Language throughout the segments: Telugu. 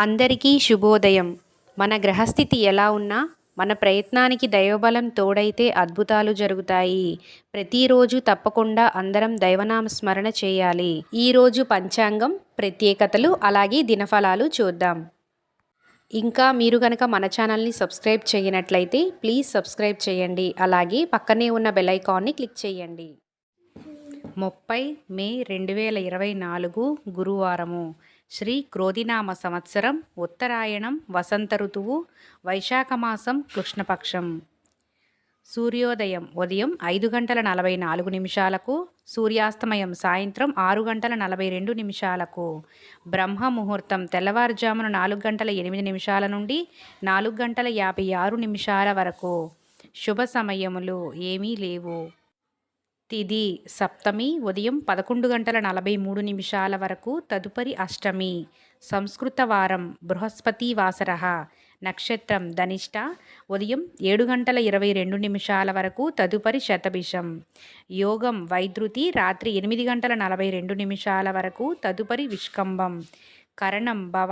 అందరికీ శుభోదయం. మన గ్రహస్థితి ఎలా ఉన్నా, మన ప్రయత్నానికి దైవబలం తోడైతే అద్భుతాలు జరుగుతాయి. ప్రతిరోజు తప్పకుండా అందరం దైవనామ స్మరణ చేయాలి. ఈరోజు పంచాంగం, ప్రత్యేకతలు, అలాగే దినఫలాలు చూద్దాం. ఇంకా మీరు గనక మన ఛానల్ని సబ్స్క్రైబ్ చేయనట్లయితే ప్లీజ్ సబ్స్క్రైబ్ చేయండి. అలాగే పక్కనే ఉన్న బెల్ ఐకాన్ని క్లిక్ చేయండి. 30 మే 2024 గురువారము. శ్రీ క్రోధినామ సంవత్సరం, ఉత్తరాయణం, వసంత ఋతువు, వైశాఖ మాసం, కృష్ణపక్షం. సూర్యోదయం ఉదయం 5 గంటల 44 నిమిషాలకు, సూర్యాస్తమయం సాయంత్రం 6 గంటల 42 నిమిషాలకు. బ్రహ్మ ముహూర్తం తెల్లవారుజామున 4 గంటల 8 నిమిషాల నుండి 4 గంటల 56 నిమిషాల వరకు. శుభ సమయములు ఏమీ లేవు. తిథి సప్తమి ఉదయం 11 గంటల 43 నిమిషాల వరకు, తదుపరి అష్టమి. సంస్కృత వారం బృహస్పతి వాసరః. నక్షత్రం ధనిష్ట ఉదయం 7 గంటల 22 నిమిషాల వరకు, తదుపరి శతభిషం. యోగం వైద్యుతి రాత్రి 8 గంటల 42 నిమిషాల వరకు, తదుపరి విష్కంభం. కరణం భవ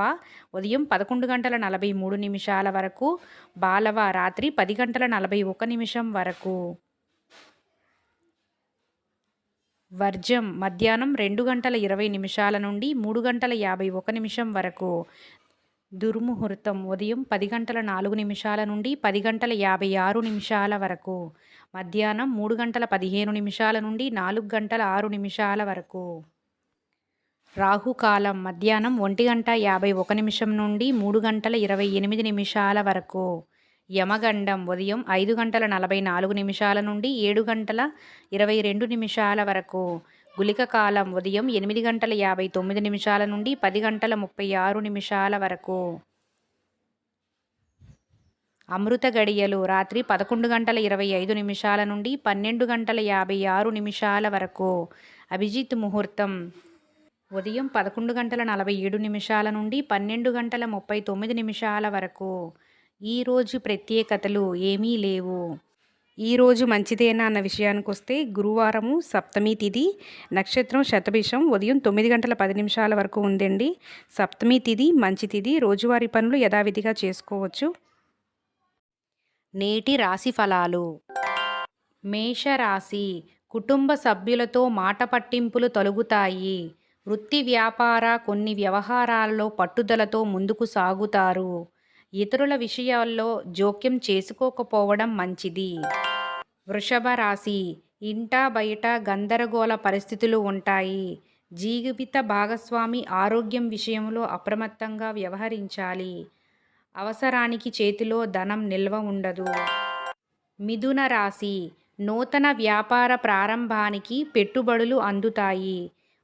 ఉదయం 11 గంటల 43 నిమిషాల వరకు, బాలవ రాత్రి 10 గంటల 41 నిమిషం వరకు. వర్జం మధ్యాహ్నం 2 గంటల 20 నిమిషాల నుండి 3 గంటల 51 నిమిషం వరకు. దుర్ముహూర్తం ఉదయం 10 గంటల 4 నిమిషాల నుండి 10 గంటల 56 నిమిషాల వరకు. మధ్యాహ్నం 3 గంటల 15 నిమిషాల నుండి 4 గంటల 6 నిమిషాల వరకు. రాహుకాలం మధ్యాహ్నం 1 గంట 51 నిమిషం నుండి 3 గంటల 28 నిమిషాల వరకు. యమగండం ఉదయం 5 గంటల 44 నిమిషాల నుండి 7 గంటల 22 నిమిషాల వరకు. గుళిక కాలం ఉదయం 8 గంటల 59 నిమిషాల నుండి 10 గంటల 36 నిమిషాల వరకు. అమృత గడియలు రాత్రి 11 గంటల 25 నిమిషాల నుండి 12 గంటల 56 నిమిషాల వరకు. అభిజిత్ ముహూర్తం ఉదయం 11 గంటల 47 నిమిషాల నుండి 12 గంటల 39 నిమిషాల వరకు. ఈరోజు ప్రత్యేకతలు ఏమీ లేవు. ఈరోజు మంచిదేనా అన్న విషయానికి వస్తే, గురువారము సప్తమి తిథి, నక్షత్రం శతభిషం ఉదయం 9 గంటల 10 నిమిషాల వరకు ఉందండి. సప్తమి తిథి మంచి తిథి, రోజువారీ పనులు యథావిధిగా చేసుకోవచ్చు. నేటి రాశి ఫలాలు. మేషరాశి. కుటుంబ సభ్యులతో మాట పట్టింపులు తొలగుతాయి. వృత్తి వ్యాపార కొన్ని వ్యవహారాలలో పట్టుదలతో ముందుకు సాగుతారు. ఇతరుల విషయాల్లో జోక్యం చేసుకోకపోవడం మంచిది. వృషభ రాశి. ఇంటా బయట గందరగోళ పరిస్థితులు ఉంటాయి. జీవిత భాగస్వామి ఆరోగ్యం విషయంలో అప్రమత్తంగా వ్యవహరించాలి. అవసరానికి చేతిలో ధనం నిల్వ ఉండదు. మిథున రాశి. నూతన వ్యాపార ప్రారంభానికి పెట్టుబడులు అందుతాయి.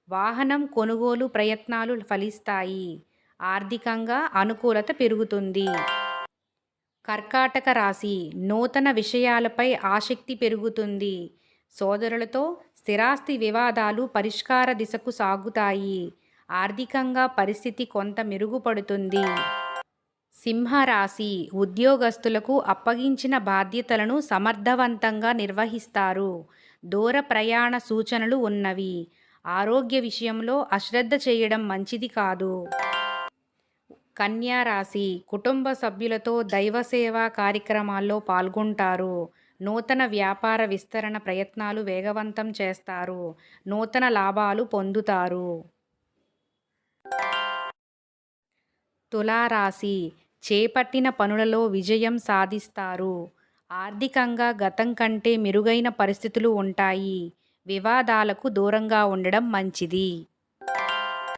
వాహనం కొనుగోలు ప్రయత్నాలు ఫలిస్తాయి. ఆర్థికంగా అనుకూలత పెరుగుతుంది. కర్కాటక రాశి. నూతన విషయాలపై ఆసక్తి పెరుగుతుంది. సోదరులతో స్థిరాస్తి వివాదాలు పరిష్కార దిశకు సాగుతాయి. ఆర్థికంగా పరిస్థితి కొంత మెరుగుపడుతుంది. సింహరాశి. ఉద్యోగస్తులకు అప్పగించిన బాధ్యతలను సమర్థవంతంగా నిర్వహిస్తారు. దూర ప్రయాణ సూచనలు ఉన్నవి. ఆరోగ్య విషయంలో అశ్రద్ధ చేయడం మంచిది కాదు. కన్యా రాశి. కుటుంబ సభ్యులతో దైవ సేవా కార్యక్రమాల్లో పాల్గొంటారు. నూతన వ్యాపార విస్తరణ ప్రయత్నాలు వేగవంతం చేస్తారు. నూతన లాభాలు పొందుతారు. తులారాశి. చేపట్టిన పనులలో విజయం సాధిస్తారు. ఆర్థికంగా గతం కంటే మెరుగైన పరిస్థితులు ఉంటాయి. వివాదాలకు దూరంగా ఉండడం మంచిది.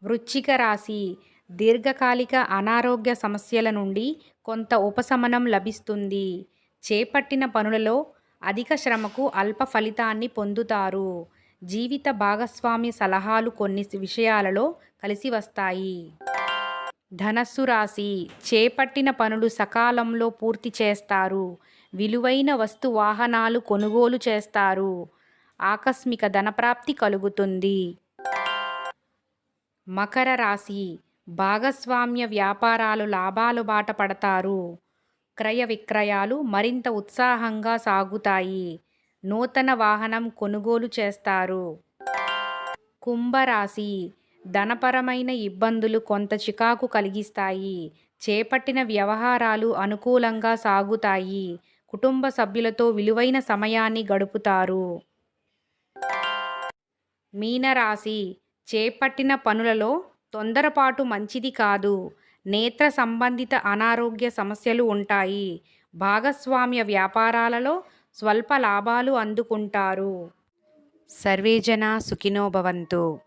వృశ్చిక రాశి. దీర్ఘకాలిక అనారోగ్య సమస్యల నుండి కొంత ఉపశమనం లభిస్తుంది. చేపట్టిన పనులలో అధిక శ్రమకు అల్ప ఫలితాన్ని పొందుతారు. జీవిత భాగస్వామి సలహాలు కొన్ని విషయాలలో కలిసి వస్తాయి. ధనస్సు రాశి. చేపట్టిన పనులు సకాలంలో పూర్తి చేస్తారు. విలువైన వస్తు వాహనాలు కొనుగోలు చేస్తారు. ఆకస్మిక ధనప్రాప్తి కలుగుతుంది. మకర రాశి. భాగస్వామ్య వ్యాపారాలు లాభాలు బాట పడతారు. క్రయ విక్రయాలు మరింత ఉత్సాహంగా సాగుతాయి. నూతన వాహనం కొనుగోలు చేస్తారు. కుంభరాశి. ధనపరమైన ఇబ్బందులు కొంత చికాకు కలిగిస్తాయి. చేపట్టిన వ్యవహారాలు అనుకూలంగా సాగుతాయి. కుటుంబ సభ్యులతో విలువైన సమయాన్ని గడుపుతారు. మీనరాశి చేపట్టిన పనులలో తొందరపాటు మంచిది కాదు. నేత్ర సంబంధిత అనారోగ్య సమస్యలు ఉంటాయి. భాగస్వామ్య వ్యాపారాలలో స్వల్ప లాభాలు అందుకుంటారు. సర్వేజన సుఖినో భవంతు.